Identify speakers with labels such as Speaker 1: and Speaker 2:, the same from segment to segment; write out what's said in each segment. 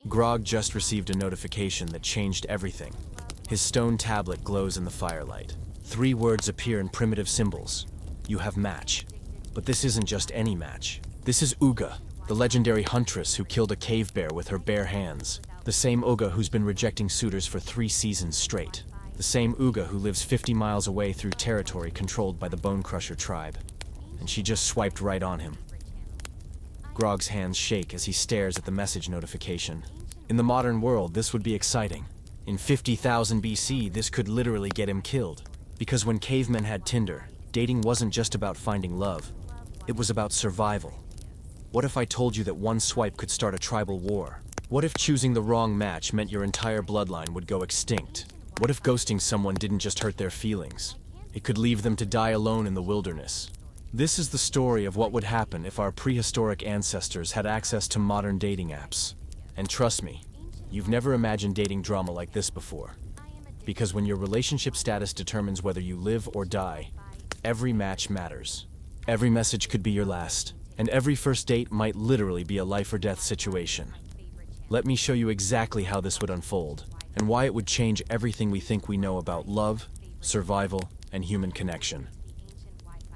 Speaker 1: Grog just received a notification that changed everything. His stone tablet glows in the firelight. 3 words appear in primitive symbols. You have match. But this isn't just any match. This is Uga, the legendary huntress who killed a cave bear with her bare hands. The same Uga who's been rejecting suitors for 3 seasons straight. The same Uga who lives 50 miles away through territory controlled by the Bone Crusher tribe. And she just swiped right on him. Grog's hands shake as he stares at the message notification. In the modern world, this would be exciting. In 50,000 BC, this could literally get him killed. Because when cavemen had Tinder, dating wasn't just about finding love. It was about survival. What if I told you that one swipe could start a tribal war? What if choosing the wrong match meant your entire bloodline would go extinct? What if ghosting someone didn't just hurt their feelings? It could leave them to die alone in the wilderness. This is the story of what would happen if our prehistoric ancestors had access to modern dating apps. And trust me, you've never imagined dating drama like this before. Because when your relationship status determines whether you live or die, every match matters. Every message could be your last, and every first date might literally be a life or death situation. Let me show you exactly how this would unfold, and why it would change everything we think we know about love, survival, and human connection.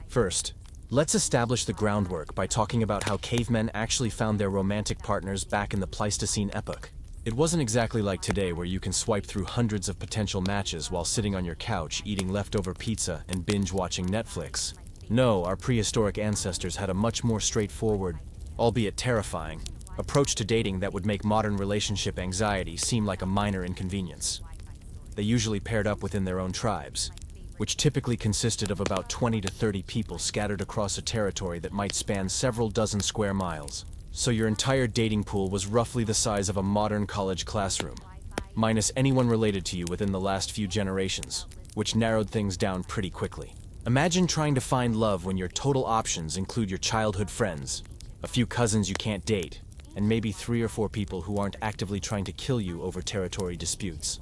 Speaker 1: First, let's establish the groundwork by talking about how cavemen actually found their romantic partners back in the Pleistocene epoch. It wasn't exactly like today where you can swipe through hundreds of potential matches while sitting on your couch eating leftover pizza and binge-watching Netflix. No, our prehistoric ancestors had a much more straightforward, albeit terrifying, approach to dating that would make modern relationship anxiety seem like a minor inconvenience. They usually paired up within their own tribes, which typically consisted of about 20 to 30 people scattered across a territory that might span several dozen square miles. So your entire dating pool was roughly the size of a modern college classroom, minus anyone related to you within the last few generations, which narrowed things down pretty quickly. Imagine trying to find love when your total options include your childhood friends, a few cousins you can't date, and maybe 3 or 4 people who aren't actively trying to kill you over territory disputes.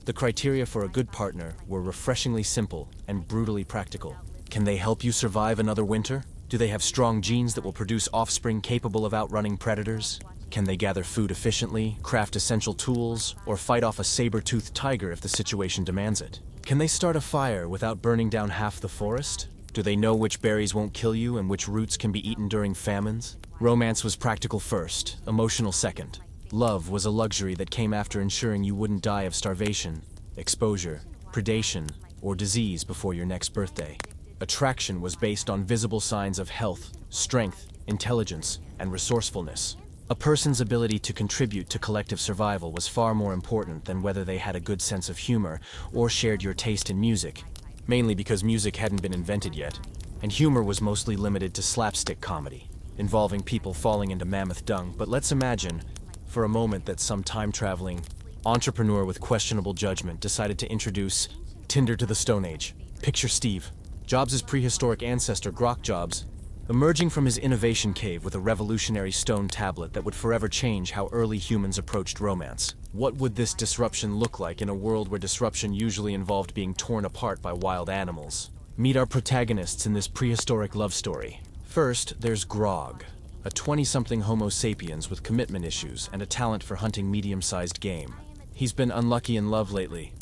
Speaker 1: The criteria for a good partner were refreshingly simple and brutally practical. Can they help you survive another winter? Do they have strong genes that will produce offspring capable of outrunning predators? Can they gather food efficiently, craft essential tools, or fight off a saber-toothed tiger if the situation demands it? Can they start a fire without burning down half the forest? Do they know which berries won't kill you and which roots can be eaten during famines? Romance was practical first, emotional second. Love was a luxury that came after ensuring you wouldn't die of starvation, exposure, predation, or disease before your next birthday. Attraction was based on visible signs of health, strength, intelligence, and resourcefulness. A person's ability to contribute to collective survival was far more important than whether they had a good sense of humor or shared your taste in music, mainly because music hadn't been invented yet, and humor was mostly limited to slapstick comedy, involving people falling into mammoth dung. But let's imagine, for a moment, that some time-traveling entrepreneur with questionable judgment decided to introduce Tinder to the Stone Age. Picture Steve, Jobs' prehistoric ancestor Grok Jobs, emerging from his innovation cave with a revolutionary stone tablet that would forever change how early humans approached romance. What would this disruption look like in a world where disruption usually involved being torn apart by wild animals? Meet our protagonists in this prehistoric love story. First, there's Grog, a 20-something Homo sapiens with commitment issues and a talent for hunting medium-sized game. He's been unlucky in love lately,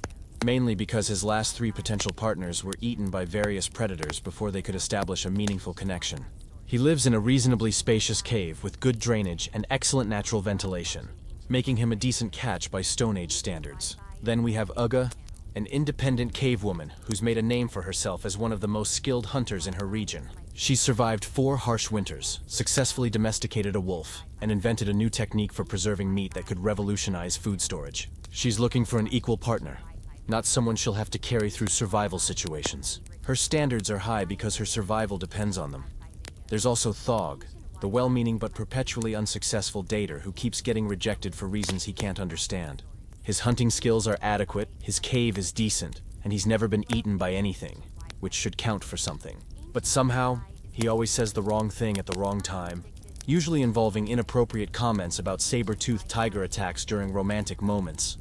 Speaker 1: mainly because his last 3 potential partners were eaten by various predators before they could establish a meaningful connection. He lives in a reasonably spacious cave with good drainage and excellent natural ventilation, making him a decent catch by Stone Age standards. Then we have Uga, an independent cave woman who's made a name for herself as one of the most skilled hunters in her region. She's survived 4 harsh winters, successfully domesticated a wolf, and invented a new technique for preserving meat that could revolutionize food storage. She's looking for an equal partner, not someone she'll have to carry through survival situations. Her standards are high because her survival depends on them. There's also Thog, the well-meaning but perpetually unsuccessful dater who keeps getting rejected for reasons he can't understand. His hunting skills are adequate, his cave is decent, and he's never been eaten by anything, which should count for something. But somehow, he always says the wrong thing at the wrong time, usually involving inappropriate comments about saber-toothed tiger attacks during romantic moments.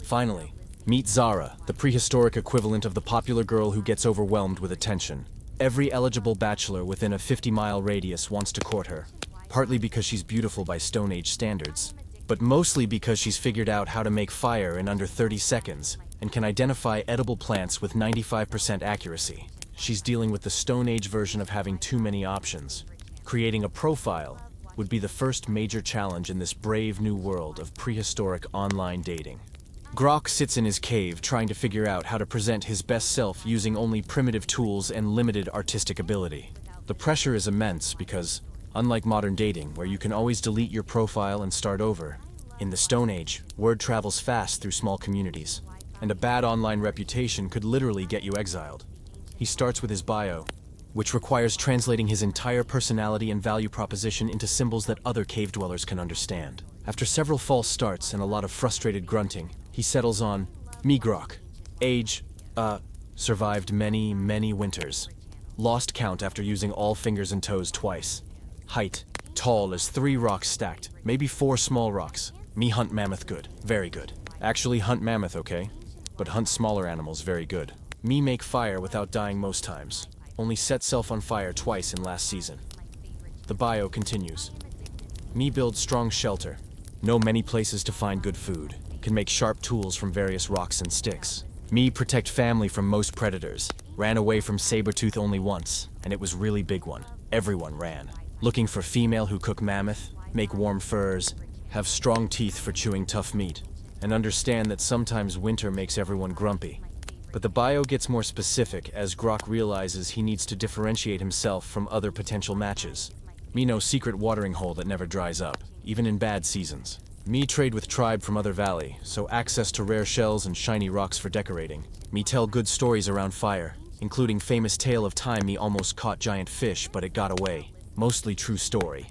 Speaker 1: Finally, meet Zara, the prehistoric equivalent of the popular girl who gets overwhelmed with attention. Every eligible bachelor within a 50-mile radius wants to court her, partly because she's beautiful by Stone Age standards, but mostly because she's figured out how to make fire in under 30 seconds and can identify edible plants with 95% accuracy. She's dealing with the Stone Age version of having too many options. Creating a profile would be the first major challenge in this brave new world of prehistoric online dating. Grok sits in his cave trying to figure out how to present his best self using only primitive tools and limited artistic ability. The pressure is immense because, unlike modern dating, where you can always delete your profile and start over, in the Stone Age, word travels fast through small communities, and a bad online reputation could literally get you exiled. He starts with his bio, which requires translating his entire personality and value proposition into symbols that other cave dwellers can understand. After several false starts and a lot of frustrated grunting, he settles on me Grok. Age, survived many winters. Lost count after using all fingers and toes twice. Height, tall as 3 rocks stacked, maybe 4 small rocks. Me hunt mammoth good, very good. Actually hunt mammoth, okay? But hunt smaller animals very good. Me make fire without dying most times. Only set self on fire twice in last season. The bio continues. Me build strong shelter. Know many places to find good food. Can make sharp tools from various rocks and sticks. Me protect family from most predators. Ran away from saber-tooth only once, and it was really big one. Everyone ran. Looking for female who cook mammoth, make warm furs, have strong teeth for chewing tough meat, and understand that sometimes winter makes everyone grumpy. But the bio gets more specific as Grok realizes he needs to differentiate himself from other potential matches. Me no secret watering hole that never dries up, even in bad seasons. Me trade with tribe from other valley, so access to rare shells and shiny rocks for decorating. Me tell good stories around fire, including famous tale of time me almost caught giant fish but it got away. Mostly true story.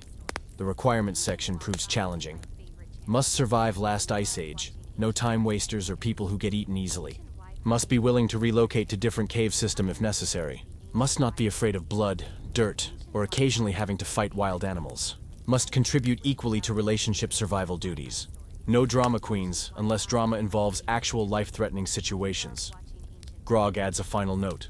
Speaker 1: The requirements section proves challenging. Must survive last ice age. No time wasters or people who get eaten easily. Must be willing to relocate to different cave system if necessary. Must not be afraid of blood, dirt, or occasionally having to fight wild animals. Must contribute equally to relationship survival duties. No drama queens unless drama involves actual life-threatening situations. Grog adds a final note.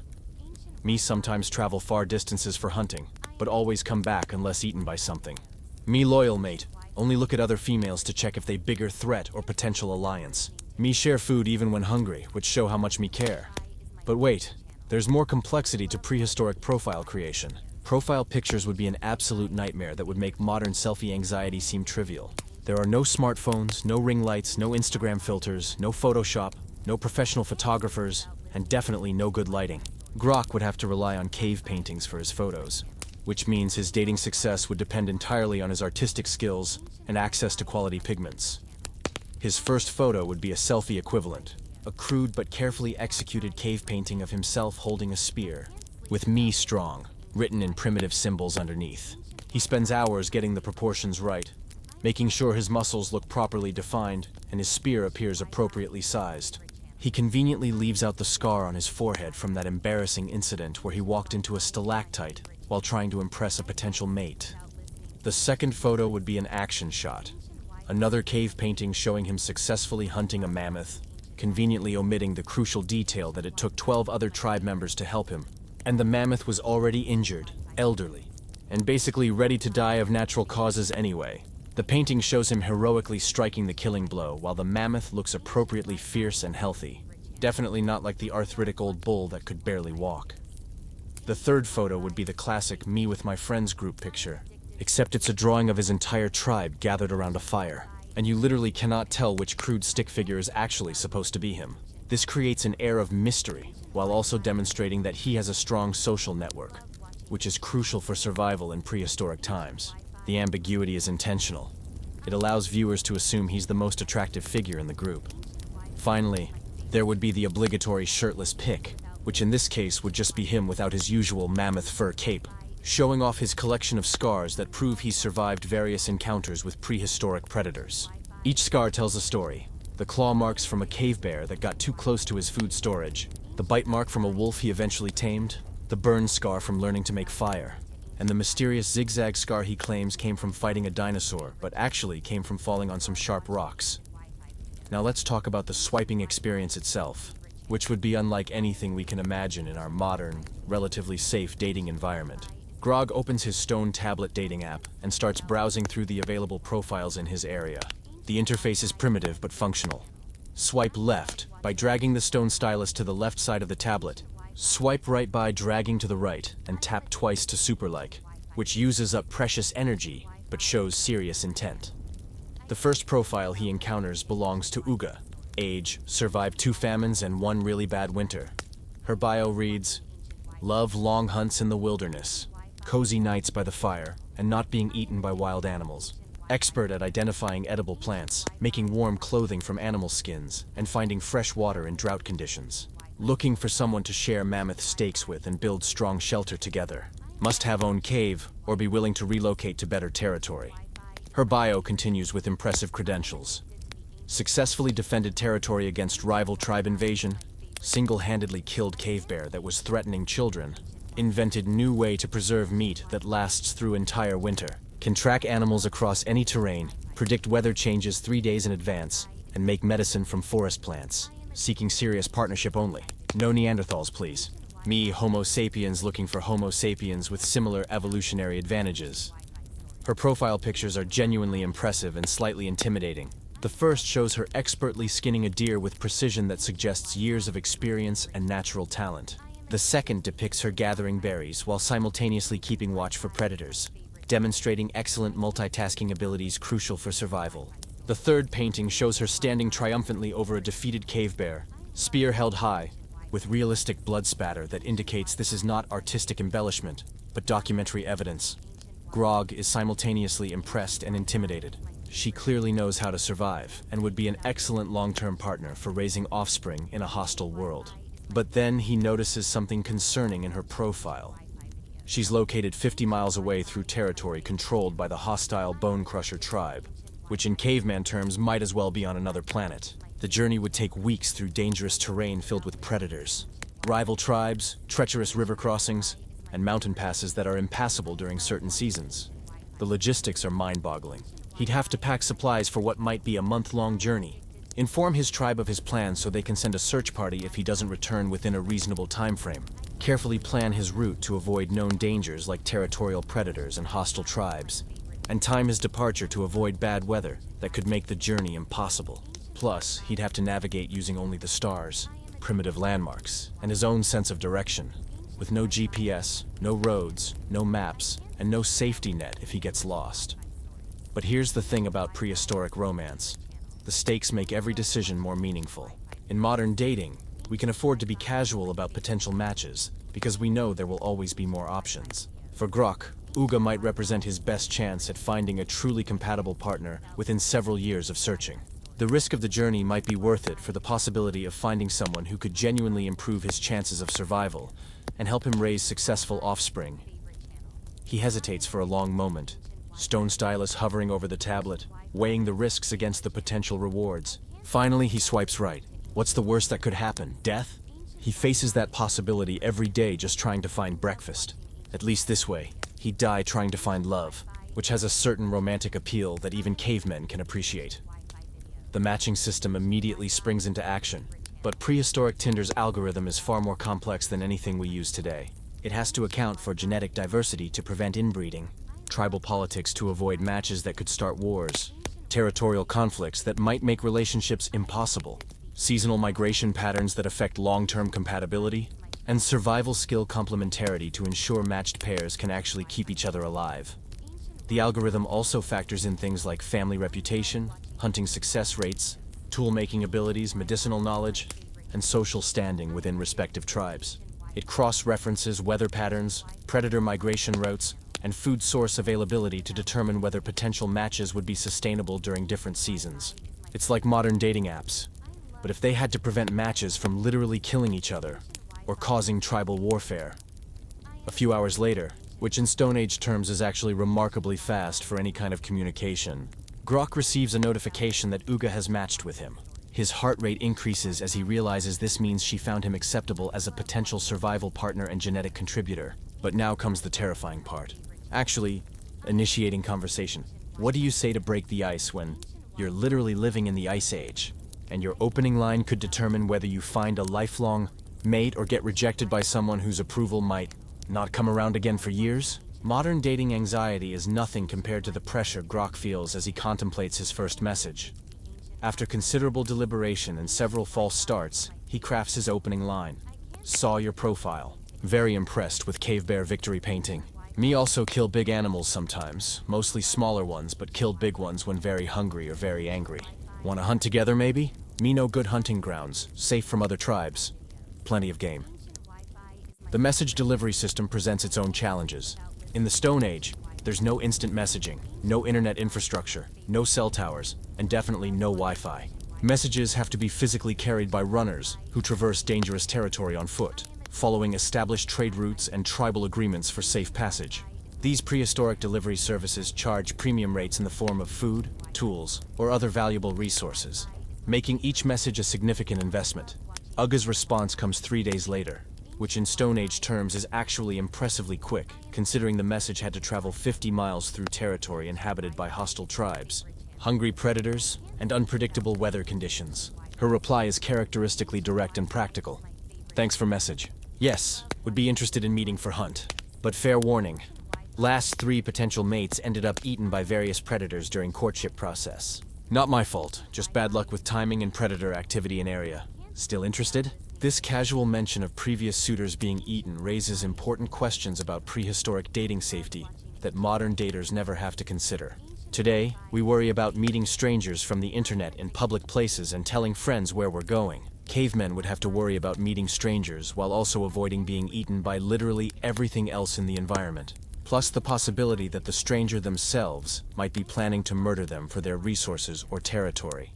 Speaker 1: Me sometimes travel far distances for hunting, but always come back unless eaten by something. Me loyal mate, only look at other females to check if they bigger threat or potential alliance. Me share food even when hungry, which show how much me care. But wait, there's more complexity to prehistoric profile creation. Profile pictures would be an absolute nightmare that would make modern selfie anxiety seem trivial. There are no smartphones, no ring lights, no Instagram filters, no Photoshop, no professional photographers, and definitely no good lighting. Grok would have to rely on cave paintings for his photos, which means his dating success would depend entirely on his artistic skills and access to quality pigments. His first photo would be a selfie equivalent, a crude but carefully executed cave painting of himself holding a spear, with "me strong" written in primitive symbols underneath. He spends hours getting the proportions right, making sure his muscles look properly defined and his spear appears appropriately sized. He conveniently leaves out the scar on his forehead from that embarrassing incident where he walked into a stalactite while trying to impress a potential mate. The second photo would be an action shot, another cave painting showing him successfully hunting a mammoth, conveniently omitting the crucial detail that it took 12 other tribe members to help him, and the mammoth was already injured, elderly, and basically ready to die of natural causes anyway. The painting shows him heroically striking the killing blow, while the mammoth looks appropriately fierce and healthy. Definitely not like the arthritic old bull that could barely walk. The third photo would be the classic me with my friends group picture, except it's a drawing of his entire tribe gathered around a fire, and you literally cannot tell which crude stick figure is actually supposed to be him. This creates an air of mystery, while also demonstrating that he has a strong social network, which is crucial for survival in prehistoric times. The ambiguity is intentional. It allows viewers to assume he's the most attractive figure in the group. Finally, there would be the obligatory shirtless pic, which in this case would just be him without his usual mammoth fur cape, showing off his collection of scars that prove he's survived various encounters with prehistoric predators. Each scar tells a story. The claw marks from a cave bear that got too close to his food storage, the bite mark from a wolf he eventually tamed, the burn scar from learning to make fire, and the mysterious zigzag scar he claims came from fighting a dinosaur, but actually came from falling on some sharp rocks. Now let's talk about the swiping experience itself, which would be unlike anything we can imagine in our modern, relatively safe dating environment. Grog opens his stone tablet dating app and starts browsing through the available profiles in his area. The interface is primitive but functional. Swipe left by dragging the stone stylus to the left side of the tablet. Swipe right by dragging to the right and tap twice to superlike, which uses up precious energy but shows serious intent. The first profile he encounters belongs to Uga. Age, survived 2 famines and 1 really bad winter. Her bio reads, love long hunts in the wilderness, cozy nights by the fire, and not being eaten by wild animals. Expert at identifying edible plants, making warm clothing from animal skins, and finding fresh water in drought conditions. Looking for someone to share mammoth steaks with and build strong shelter together. Must have own cave or be willing to relocate to better territory. Her bio continues with impressive credentials. Successfully defended territory against rival tribe invasion, single-handedly killed cave bear that was threatening children, invented new way to preserve meat that lasts through entire winter, can track animals across any terrain, predict weather changes 3 days in advance, and make medicine from forest plants. Seeking serious partnership only. No Neanderthals, please. Me, Homo sapiens, looking for Homo sapiens with similar evolutionary advantages. Her profile pictures are genuinely impressive and slightly intimidating. The first shows her expertly skinning a deer with precision that suggests years of experience and natural talent. The second depicts her gathering berries while simultaneously keeping watch for predators, demonstrating excellent multitasking abilities crucial for survival. The third painting shows her standing triumphantly over a defeated cave bear, spear held high, with realistic blood spatter that indicates this is not artistic embellishment, but documentary evidence. Grog is simultaneously impressed and intimidated. She clearly knows how to survive, and would be an excellent long-term partner for raising offspring in a hostile world. But then he notices something concerning in her profile. She's located 50 miles away through territory controlled by the hostile Bone Crusher tribe, which in caveman terms might as well be on another planet. The journey would take weeks through dangerous terrain filled with predators, rival tribes, treacherous river crossings, and mountain passes that are impassable during certain seasons. The logistics are mind-boggling. He'd have to pack supplies for what might be a month-long journey, inform his tribe of his plans so they can send a search party if he doesn't return within a reasonable time frame, carefully plan his route to avoid known dangers like territorial predators and hostile tribes, and time his departure to avoid bad weather that could make the journey impossible. Plus, he'd have to navigate using only the stars, primitive landmarks, and his own sense of direction, with no GPS, no roads, no maps, and no safety net if he gets lost. But here's the thing about prehistoric romance. The stakes make every decision more meaningful. In modern dating, we can afford to be casual about potential matches because we know there will always be more options. For Grok, Uga might represent his best chance at finding a truly compatible partner within several years of searching. The risk of the journey might be worth it for the possibility of finding someone who could genuinely improve his chances of survival and help him raise successful offspring. He hesitates for a long moment, stone stylus hovering over the tablet, weighing the risks against the potential rewards. Finally, he swipes right. What's the worst that could happen? Death? He faces that possibility every day just trying to find breakfast. At least this way, he'd die trying to find love, which has a certain romantic appeal that even cavemen can appreciate. The matching system immediately springs into action, but prehistoric Tinder's algorithm is far more complex than anything we use today. It has to account for genetic diversity to prevent inbreeding, tribal politics to avoid matches that could start wars, territorial conflicts that might make relationships impossible, seasonal migration patterns that affect long-term compatibility, and survival skill complementarity to ensure matched pairs can actually keep each other alive. The algorithm also factors in things like family reputation, hunting success rates, tool-making abilities, medicinal knowledge, and social standing within respective tribes. It cross-references weather patterns, predator migration routes, and food source availability to determine whether potential matches would be sustainable during different seasons. It's like modern dating apps, but if they had to prevent matches from literally killing each other or causing tribal warfare. A few hours later, which in Stone Age terms is actually remarkably fast for any kind of communication, Grok receives a notification that Uga has matched with him. His heart rate increases as he realizes this means she found him acceptable as a potential survival partner and genetic contributor. But now comes the terrifying part. Actually, initiating conversation. What do you say to break the ice when you're literally living in the Ice Age, and your opening line could determine whether you find a lifelong mate or get rejected by someone whose approval might not come around again for years? Modern dating anxiety is nothing compared to the pressure Grok feels as he contemplates his first message. After considerable deliberation and several false starts, he crafts his opening line. Saw your profile. Very impressed with cave bear victory painting. Me also kill big animals sometimes, mostly smaller ones, but killed big ones when very hungry or very angry. Wanna hunt together maybe? Me know good hunting grounds, safe from other tribes. Plenty of game. The message delivery system presents its own challenges. In the Stone Age, there's no instant messaging, no internet infrastructure, no cell towers, and definitely no Wi-Fi. Messages have to be physically carried by runners who traverse dangerous territory on foot, following established trade routes and tribal agreements for safe passage. These prehistoric delivery services charge premium rates in the form of food, tools, or other valuable resources, making each message a significant investment. Uga's response comes 3 days later, which in Stone Age terms is actually impressively quick, considering the message had to travel 50 miles through territory inhabited by hostile tribes, hungry predators, and unpredictable weather conditions. Her reply is characteristically direct and practical. Thanks for message. Yes, would be interested in meeting for hunt. But fair warning, last 3 potential mates ended up eaten by various predators during courtship process. Not my fault, just bad luck with timing and predator activity in area. Still interested? This casual mention of previous suitors being eaten raises important questions about prehistoric dating safety that modern daters never have to consider. Today, we worry about meeting strangers from the internet in public places and telling friends where we're going. Cavemen would have to worry about meeting strangers while also avoiding being eaten by literally everything else in the environment. Plus the possibility that the stranger themselves might be planning to murder them for their resources or territory.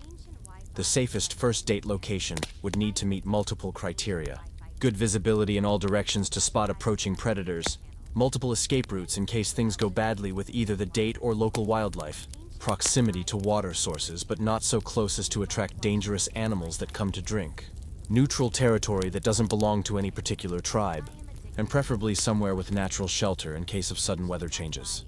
Speaker 1: The safest first date location would need to meet multiple criteria. Good visibility in all directions to spot approaching predators, multiple escape routes in case things go badly with either the date or local wildlife, proximity to water sources but not so close as to attract dangerous animals that come to drink, neutral territory that doesn't belong to any particular tribe, and preferably somewhere with natural shelter in case of sudden weather changes.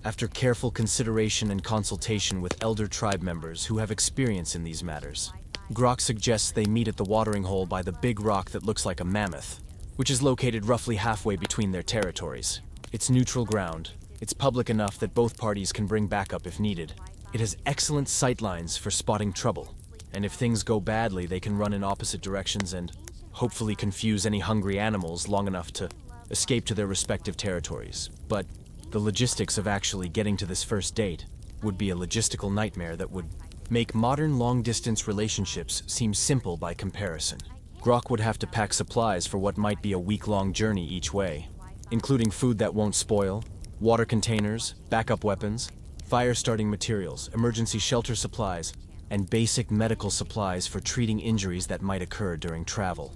Speaker 1: After careful consideration and consultation with elder tribe members who have experience in these matters, Grok suggests they meet at the watering hole by the big rock that looks like a mammoth, which is located roughly halfway between their territories. It's neutral ground. It's public enough that both parties can bring backup if needed. It has excellent sightlines for spotting trouble, and if things go badly, they can run in opposite directions and hopefully confuse any hungry animals long enough to escape to their respective territories. But the logistics of actually getting to this first date would be a logistical nightmare that would make modern long-distance relationships seem simple by comparison. Grok would have to pack supplies for what might be a week-long journey each way, including food that won't spoil, water containers, backup weapons, fire-starting materials, emergency shelter supplies, and basic medical supplies for treating injuries that might occur during travel.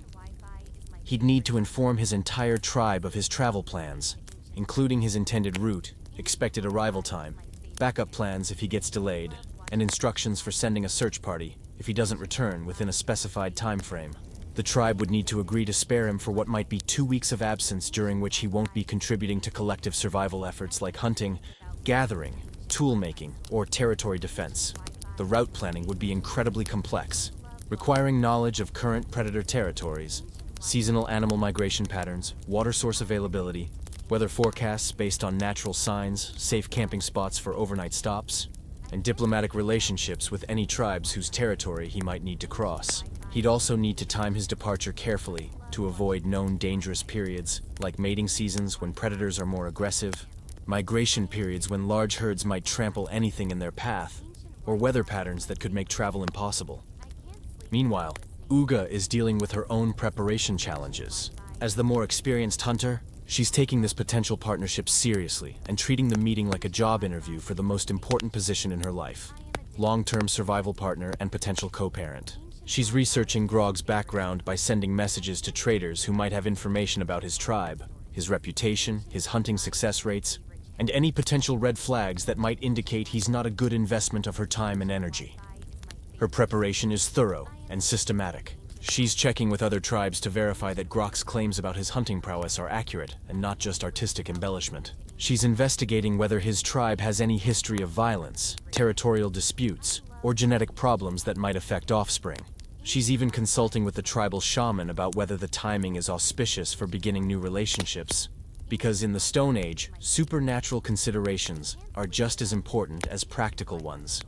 Speaker 1: He'd need to inform his entire tribe of his travel plans, including his intended route, expected arrival time, backup plans if he gets delayed, and instructions for sending a search party if he doesn't return within a specified time frame. The tribe would need to agree to spare him for what might be 2 weeks of absence during which he won't be contributing to collective survival efforts like hunting, gathering, tool making, or territory defense. The route planning would be incredibly complex, requiring knowledge of current predator territories, seasonal animal migration patterns, water source availability, weather forecasts based on natural signs, safe camping spots for overnight stops, and diplomatic relationships with any tribes whose territory he might need to cross. He'd also need to time his departure carefully to avoid known dangerous periods, like mating seasons when predators are more aggressive, migration periods when large herds might trample anything in their path, or weather patterns that could make travel impossible. Meanwhile, Uga is dealing with her own preparation challenges. As the more experienced hunter, she's taking this potential partnership seriously and treating the meeting like a job interview for the most important position in her life: long-term survival partner and potential co-parent. She's researching Grog's background by sending messages to traders who might have information about his tribe, his reputation, his hunting success rates, and any potential red flags that might indicate he's not a good investment of her time and energy. Her preparation is thorough and systematic. She's checking with other tribes to verify that Grok's claims about his hunting prowess are accurate and not just artistic embellishment. She's investigating whether his tribe has any history of violence, territorial disputes, or genetic problems that might affect offspring. She's even consulting with the tribal shaman about whether the timing is auspicious for beginning new relationships, Because in the Stone Age, supernatural considerations are just as important as practical ones.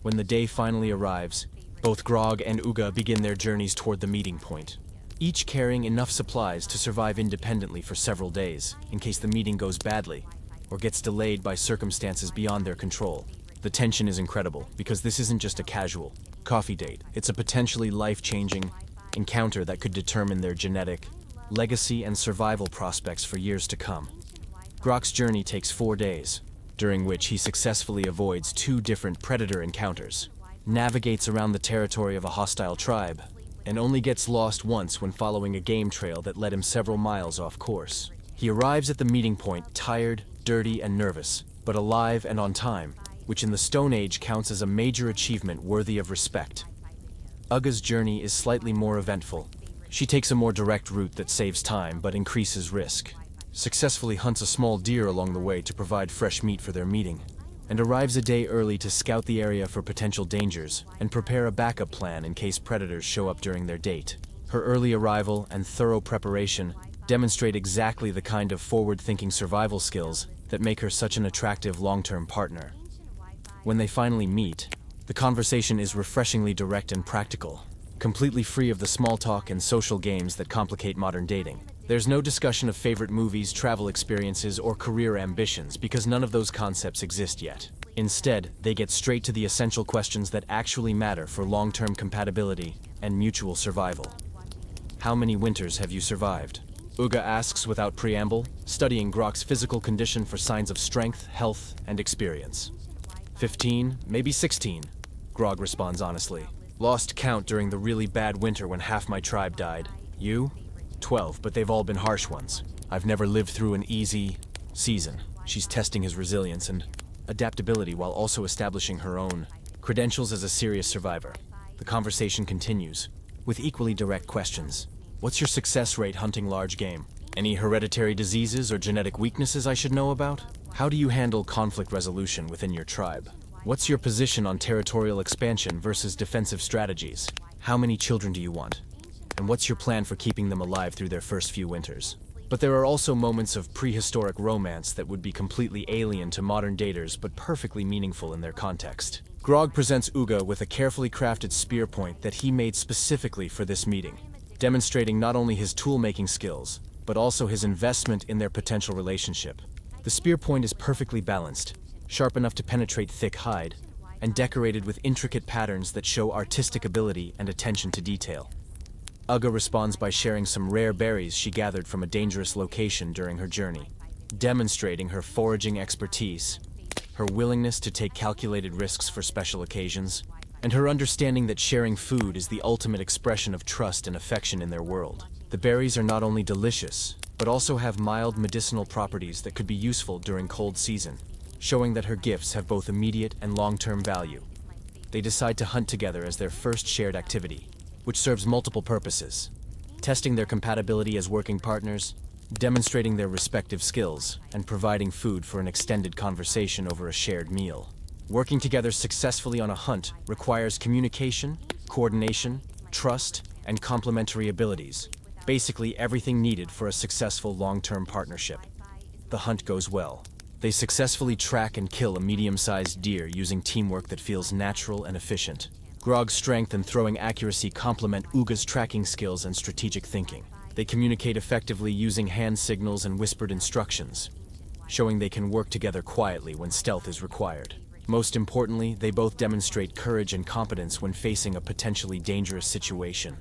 Speaker 1: When the day finally arrives, both Grog and Uga begin their journeys toward the meeting point, each carrying enough supplies to survive independently for several days, in case the meeting goes badly or gets delayed by circumstances beyond their control. The tension is incredible, because this isn't just a casual coffee date. It's a potentially life-changing encounter that could determine their genetic legacy and survival prospects for years to come. Grog's journey takes 4 days, during which he successfully avoids 2 different predator encounters, navigates around the territory of a hostile tribe, and only gets lost once when following a game trail that led him several miles off course. He arrives at the meeting point tired, dirty, and nervous, but alive and on time, which in the Stone Age counts as a major achievement worthy of respect. Uga's journey is slightly more eventful. She takes a more direct route that saves time but increases risk, successfully hunts a small deer along the way to provide fresh meat for their meeting, and arrives a day early to scout the area for potential dangers and prepare a backup plan in case predators show up during their date. Her early arrival and thorough preparation demonstrate exactly the kind of forward-thinking survival skills that make her such an attractive long-term partner. When they finally meet, the conversation is refreshingly direct and practical, completely free of the small talk and social games that complicate modern dating. There's no discussion of favorite movies, travel experiences, or career ambitions, because none of those concepts exist yet. Instead, they get straight to the essential questions that actually matter for long-term compatibility and mutual survival. How many winters have you survived? Uga asks without preamble, studying Grog's physical condition for signs of strength, health, and experience. 15, maybe 16, Grog responds honestly. Lost count during the really bad winter when half my tribe died. You? 12, but they've all been harsh ones. I've never lived through an easy season. She's testing his resilience and adaptability while also establishing her own credentials as a serious survivor. The conversation continues, with equally direct questions. What's your success rate hunting large game? Any hereditary diseases or genetic weaknesses I should know about? How do you handle conflict resolution within your tribe? What's your position on territorial expansion versus defensive strategies? How many children do you want? And what's your plan for keeping them alive through their first few winters? But there are also moments of prehistoric romance that would be completely alien to modern daters but perfectly meaningful in their context. Grog presents Uga with a carefully crafted spear point that he made specifically for this meeting, demonstrating not only his tool-making skills, but also his investment in their potential relationship. The spear point is perfectly balanced, sharp enough to penetrate thick hide, and decorated with intricate patterns that show artistic ability and attention to detail. Uga responds by sharing some rare berries she gathered from a dangerous location during her journey, demonstrating her foraging expertise, her willingness to take calculated risks for special occasions, and her understanding that sharing food is the ultimate expression of trust and affection in their world. The berries are not only delicious, but also have mild medicinal properties that could be useful during cold season, showing that her gifts have both immediate and long-term value. They decide to hunt together as their first shared activity, which serves multiple purposes: testing their compatibility as working partners, demonstrating their respective skills, and providing food for an extended conversation over a shared meal. Working together successfully on a hunt requires communication, coordination, trust, and complementary abilities, basically everything needed for a successful long-term partnership. The hunt goes well. They successfully track and kill a medium-sized deer using teamwork that feels natural and efficient. Grog's strength and throwing accuracy complement Uga's tracking skills and strategic thinking. They communicate effectively using hand signals and whispered instructions, showing they can work together quietly when stealth is required. Most importantly, they both demonstrate courage and competence when facing a potentially dangerous situation.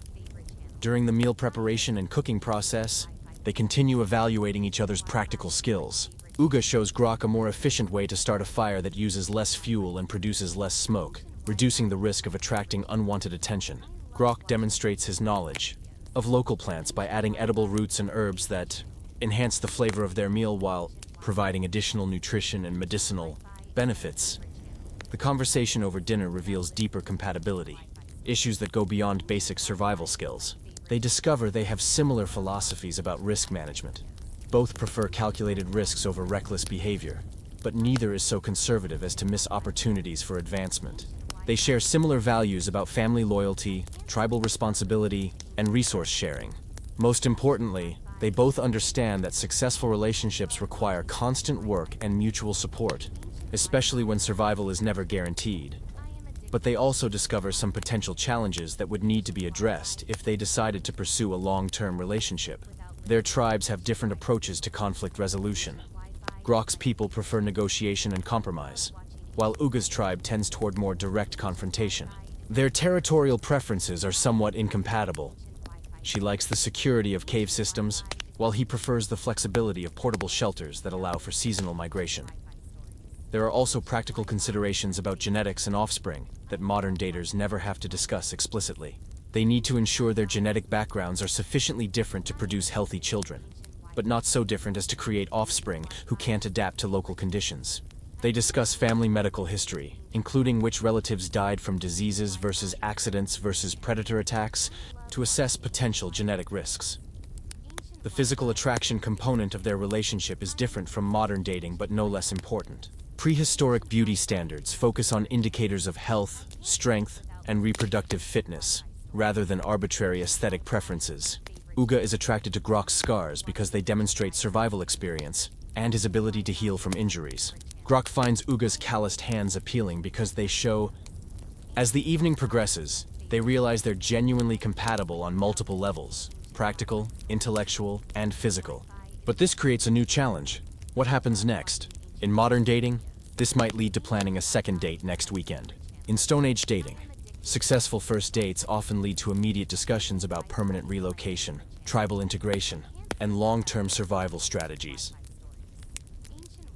Speaker 1: During the meal preparation and cooking process, they continue evaluating each other's practical skills. Uga shows Grog a more efficient way to start a fire that uses less fuel and produces less smoke, reducing the risk of attracting unwanted attention. Grog demonstrates his knowledge of local plants by adding edible roots and herbs that enhance the flavor of their meal while providing additional nutrition and medicinal benefits. The conversation over dinner reveals deeper compatibility, issues that go beyond basic survival skills. They discover they have similar philosophies about risk management. Both prefer calculated risks over reckless behavior, but neither is so conservative as to miss opportunities for advancement. They share similar values about family loyalty, tribal responsibility, and resource sharing. Most importantly, They both understand that successful relationships require constant work and mutual support, especially when survival is never guaranteed. But they also discover some potential challenges that would need to be addressed if they decided to pursue a long-term relationship. Their tribes have different approaches to conflict resolution. Grok's people prefer negotiation and compromise, while Uga's tribe tends toward more direct confrontation. Their territorial preferences are somewhat incompatible. She likes the security of cave systems, while he prefers the flexibility of portable shelters that allow for seasonal migration. There are also practical considerations about genetics and offspring that modern daters never have to discuss explicitly. They need to ensure their genetic backgrounds are sufficiently different to produce healthy children, but not so different as to create offspring who can't adapt to local conditions. They discuss family medical history, including which relatives died from diseases versus accidents versus predator attacks, to assess potential genetic risks. The physical attraction component of their relationship is different from modern dating, but no less important. Prehistoric beauty standards focus on indicators of health, strength, and reproductive fitness, rather than arbitrary aesthetic preferences. Uga is attracted to Grok's scars because they demonstrate survival experience and his ability to heal from injuries. Grok finds Uga's calloused hands appealing because they show. As the evening progresses, they realize they're genuinely compatible on multiple levels: practical, intellectual, and physical. But this creates a new challenge. What happens next? In modern dating, this might lead to planning a second date next weekend. In Stone Age dating, successful first dates often lead to immediate discussions about permanent relocation, tribal integration, and long-term survival strategies.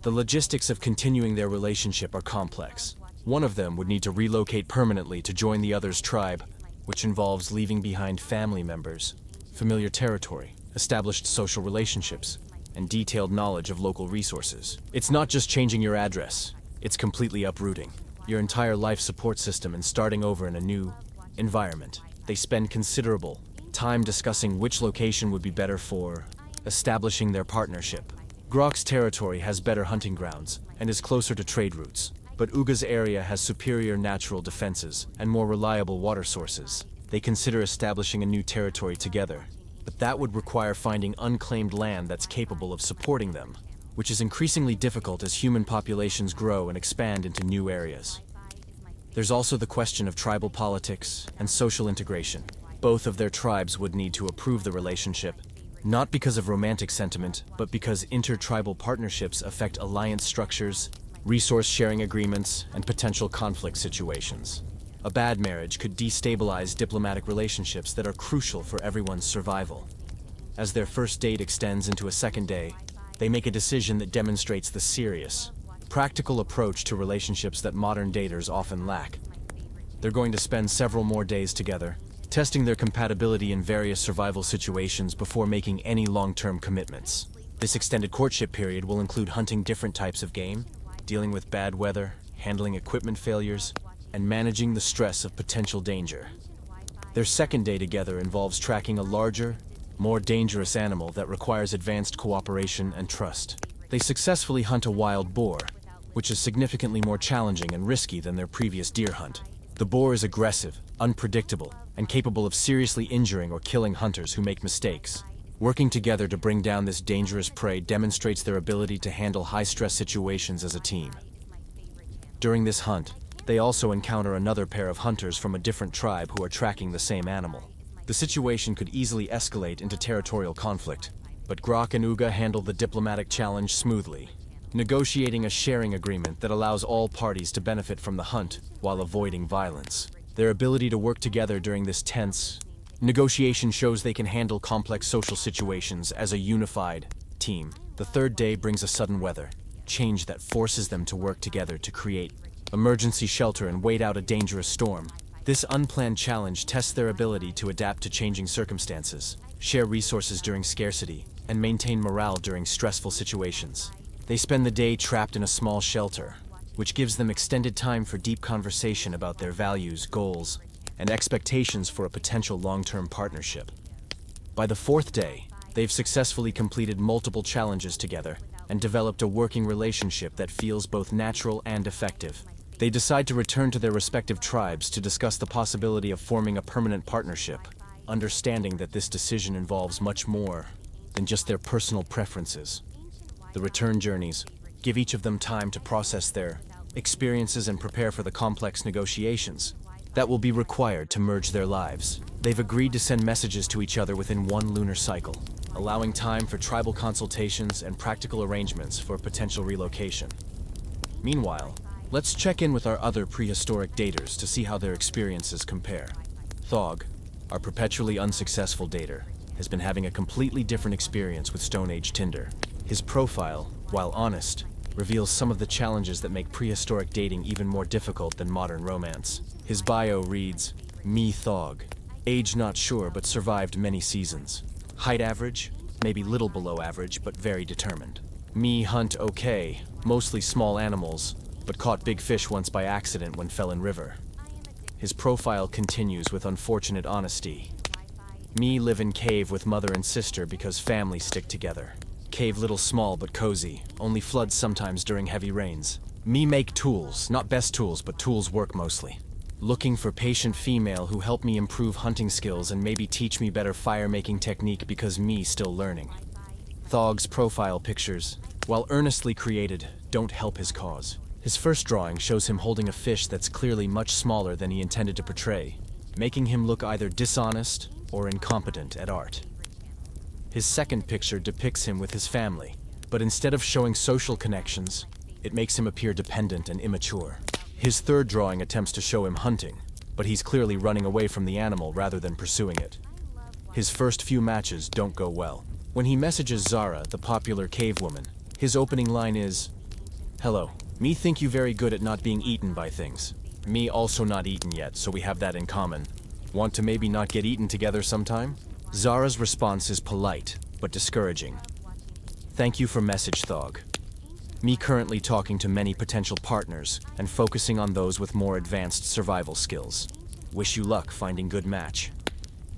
Speaker 1: The logistics of continuing their relationship are complex. One of them would need to relocate permanently to join the other's tribe, which involves leaving behind family members, familiar territory, established social relationships, and detailed knowledge of local resources. It's not just changing your address, it's completely uprooting your entire life support system and starting over in a new environment. They spend considerable time discussing which location would be better for establishing their partnership. Grok's territory has better hunting grounds and is closer to trade routes, but Uga's area has superior natural defenses and more reliable water sources. They consider establishing a new territory together, but that would require finding unclaimed land that's capable of supporting them, which is increasingly difficult as human populations grow and expand into new areas. There's also the question of tribal politics and social integration. Both of their tribes would need to approve the relationship, not because of romantic sentiment, but because intertribal partnerships affect alliance structures, resource-sharing agreements, and potential conflict situations. A bad marriage could destabilize diplomatic relationships that are crucial for everyone's survival. As their first date extends into a second day, they make a decision that demonstrates the serious, practical approach to relationships that modern daters often lack. They're going to spend several more days together, testing their compatibility in various survival situations before making any long-term commitments. This extended courtship period will include hunting different types of game, dealing with bad weather, handling equipment failures, and managing the stress of potential danger. Their second day together involves tracking a larger, more dangerous animal that requires advanced cooperation and trust. They successfully hunt a wild boar, which is significantly more challenging and risky than their previous deer hunt. The boar is aggressive, unpredictable, and capable of seriously injuring or killing hunters who make mistakes. Working together to bring down this dangerous prey demonstrates their ability to handle high-stress situations as a team. During this hunt, they also encounter another pair of hunters from a different tribe who are tracking the same animal. The situation could easily escalate into territorial conflict, but Grok and Uga handle the diplomatic challenge smoothly, negotiating a sharing agreement that allows all parties to benefit from the hunt while avoiding violence. Their ability to work together during this tense negotiation shows they can handle complex social situations as a unified team. The third day brings a sudden weather change that forces them to work together to create emergency shelter and wait out a dangerous storm. This unplanned challenge tests their ability to adapt to changing circumstances, share resources during scarcity, and maintain morale during stressful situations. They spend the day trapped in a small shelter, which gives them extended time for deep conversation about their values, goals, and expectations for a potential long-term partnership. By the fourth day, they've successfully completed multiple challenges together and developed a working relationship that feels both natural and effective. They decide to return to their respective tribes to discuss the possibility of forming a permanent partnership, understanding that this decision involves much more than just their personal preferences. The return journeys give each of them time to process their experiences and prepare for the complex negotiations that will be required to merge their lives. They've agreed to send messages to each other within one lunar cycle, allowing time for tribal consultations and practical arrangements for potential relocation. Meanwhile, let's check in with our other prehistoric daters to see how their experiences compare. Thog, our perpetually unsuccessful dater, has been having a completely different experience with Stone Age Tinder. His profile, while honest, reveals some of the challenges that make prehistoric dating even more difficult than modern romance. His bio reads, "Me Thog. Age not sure but survived many seasons. Height average, maybe little below average but very determined. Me hunt okay, mostly small animals, but caught big fish once by accident when fell in river." His profile continues with unfortunate honesty. "Me live in cave with mother and sister because family stick together. Cave little small but cozy, only floods sometimes during heavy rains. Me make tools, not best tools, but tools work mostly. Looking for patient female who help me improve hunting skills and maybe teach me better fire making technique because me still learning." Thog's profile pictures, while earnestly created, don't help his cause. His first drawing shows him holding a fish that's clearly much smaller than he intended to portray, making him look either dishonest or incompetent at art. His second picture depicts him with his family, but instead of showing social connections, it makes him appear dependent and immature. His third drawing attempts to show him hunting, but he's clearly running away from the animal rather than pursuing it. His first few matches don't go well. When he messages Zara, the popular cave woman, his opening line is, "Hello, me think you very good at not being eaten by things. Me also not eaten yet, so we have that in common. Want to maybe not get eaten together sometime?" Zara's response is polite, but discouraging. "Thank you for message, Thog. Me currently talking to many potential partners and focusing on those with more advanced survival skills. Wish you luck finding good match."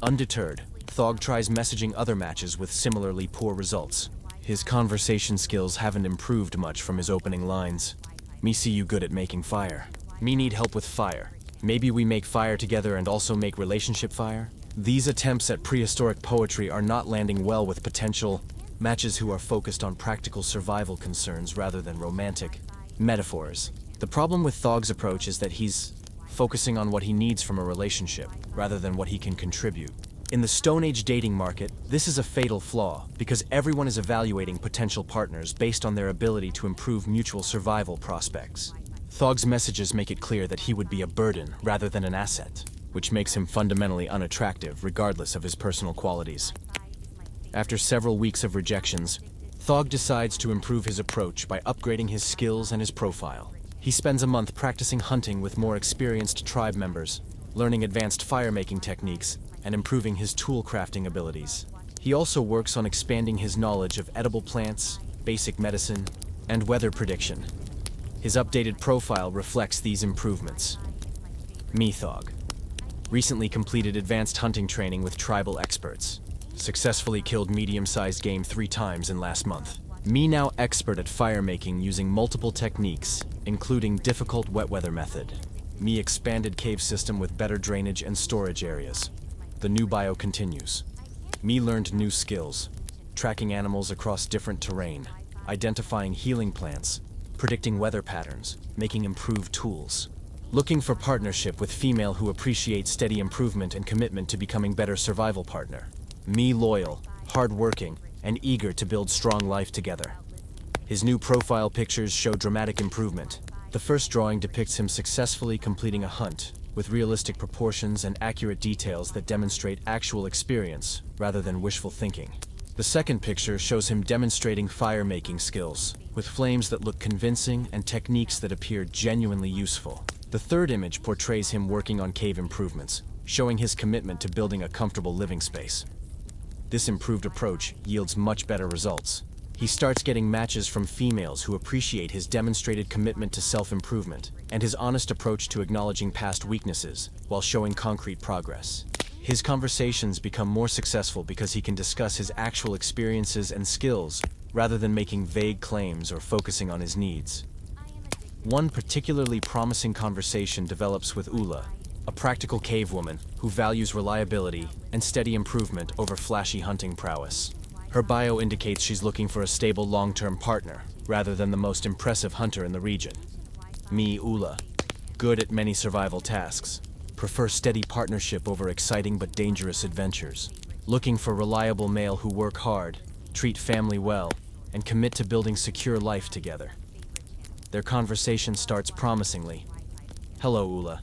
Speaker 1: Undeterred, Thog tries messaging other matches with similarly poor results. His conversation skills haven't improved much from his opening lines. "Me see you good at making fire. Me need help with fire. Maybe we make fire together and also make relationship fire?" These attempts at prehistoric poetry are not landing well with potential matches who are focused on practical survival concerns rather than romantic metaphors. The problem with Thog's approach is that he's focusing on what he needs from a relationship rather than what he can contribute. In the Stone Age dating market, this is a fatal flaw because everyone is evaluating potential partners based on their ability to improve mutual survival prospects. Thog's messages make it clear that he would be a burden rather than an asset, which makes him fundamentally unattractive regardless of his personal qualities. After several weeks of rejections, Thog decides to improve his approach by upgrading his skills and his profile. He spends a month practicing hunting with more experienced tribe members, learning advanced fire-making techniques, and improving his tool crafting abilities. He also works on expanding his knowledge of edible plants, basic medicine, and weather prediction. His updated profile reflects these improvements. Me Thog. Recently completed advanced hunting training with tribal experts. Successfully killed medium-sized game 3 times in last month. Me now expert at fire making using multiple techniques, including difficult wet weather method. Me expanded cave system with better drainage and storage areas. The new bio continues. Me learned new skills, tracking animals across different terrain, identifying healing plants, predicting weather patterns, making improved tools. Looking for partnership with female who appreciate steady improvement and commitment to becoming better survival partner. Me loyal, hardworking, and eager to build strong life together. His new profile pictures show dramatic improvement. The first drawing depicts him successfully completing a hunt, with realistic proportions and accurate details that demonstrate actual experience rather than wishful thinking. The second picture shows him demonstrating fire-making skills, with flames that look convincing and techniques that appear genuinely useful. The third image portrays him working on cave improvements, showing his commitment to building a comfortable living space. This improved approach yields much better results. He starts getting matches from females who appreciate his demonstrated commitment to self-improvement and his honest approach to acknowledging past weaknesses while showing concrete progress. His conversations become more successful because he can discuss his actual experiences and skills rather than making vague claims or focusing on his needs. One particularly promising conversation develops with Ula, a practical cave woman who values reliability and steady improvement over flashy hunting prowess. Her bio indicates she's looking for a stable long-term partner, rather than the most impressive hunter in the region. Me, Ula. Good at many survival tasks. Prefer steady partnership over exciting but dangerous adventures. Looking for reliable male who work hard, treat family well, and commit to building secure life together. Their conversation starts promisingly. Hello, Ula.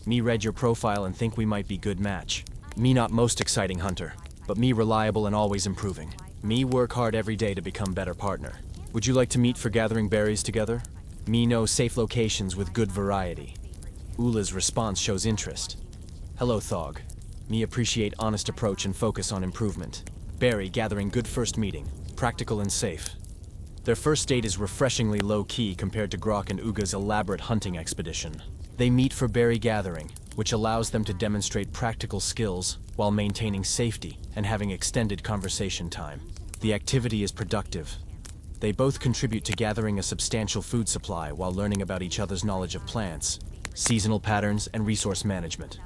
Speaker 1: Me read your profile and think we might be good match. Me not most exciting hunter, but me reliable and always improving. Me work hard every day to become better partner. Would you like to meet for gathering berries together? Me know safe locations with good variety. Ula's response shows interest. Hello, Thog. Me appreciate honest approach and focus on improvement. Berry gathering good first meeting, practical and safe. Their first date is refreshingly low-key compared to Grok and Uga's elaborate hunting expedition. They meet for berry gathering, which allows them to demonstrate practical skills while maintaining safety and having extended conversation time. The activity is productive. They both contribute to gathering a substantial food supply while learning about each other's knowledge of plants, seasonal patterns, and resource management.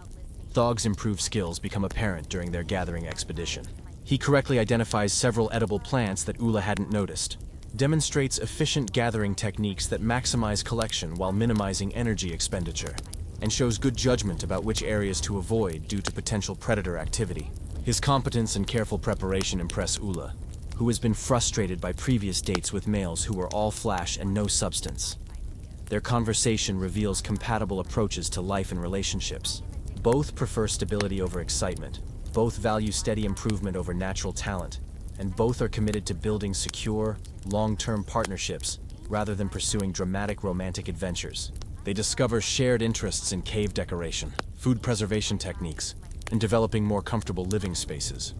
Speaker 1: Thog's improved skills become apparent during their gathering expedition. He correctly identifies several edible plants that Ula hadn't noticed, demonstrates efficient gathering techniques that maximize collection while minimizing energy expenditure, and shows good judgment about which areas to avoid due to potential predator activity. His competence and careful preparation impress Ula, who has been frustrated by previous dates with males who were all flash and no substance. Their conversation reveals compatible approaches to life and relationships. Both prefer stability over excitement, both value steady improvement over natural talent, and both are committed to building secure, long-term partnerships rather than pursuing dramatic romantic adventures. They discover shared interests in cave decoration, food preservation techniques, and developing more comfortable living spaces.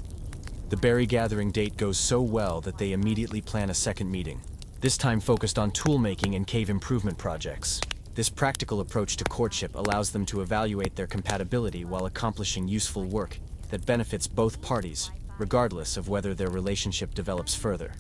Speaker 1: The berry gathering date goes so well that they immediately plan a second meeting, this time focused on tool making and cave improvement projects. This practical approach to courtship allows them to evaluate their compatibility while accomplishing useful work that benefits both parties, regardless of whether their relationship develops further.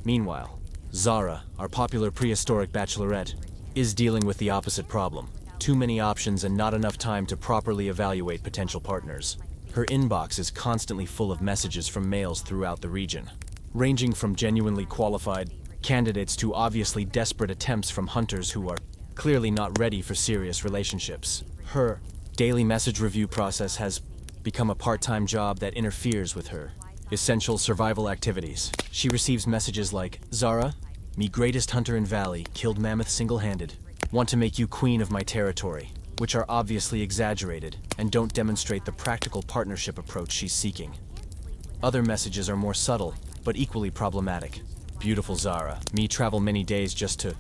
Speaker 1: Meanwhile, Zara, our popular prehistoric bachelorette, is dealing with the opposite problem. Too many options and not enough time to properly evaluate potential partners. Her inbox is constantly full of messages from males throughout the region, ranging from genuinely qualified candidates to obviously desperate attempts from hunters who are clearly not ready for serious relationships. Her daily message review process has become a part-time job that interferes with her essential survival activities. She receives messages like, Zara, me greatest hunter in Valley, killed mammoth single-handed. Want to make you queen of my territory, which are obviously exaggerated and don't demonstrate the practical partnership approach she's seeking. Other messages are more subtle, but equally problematic. Beautiful Zara, me travel many days just to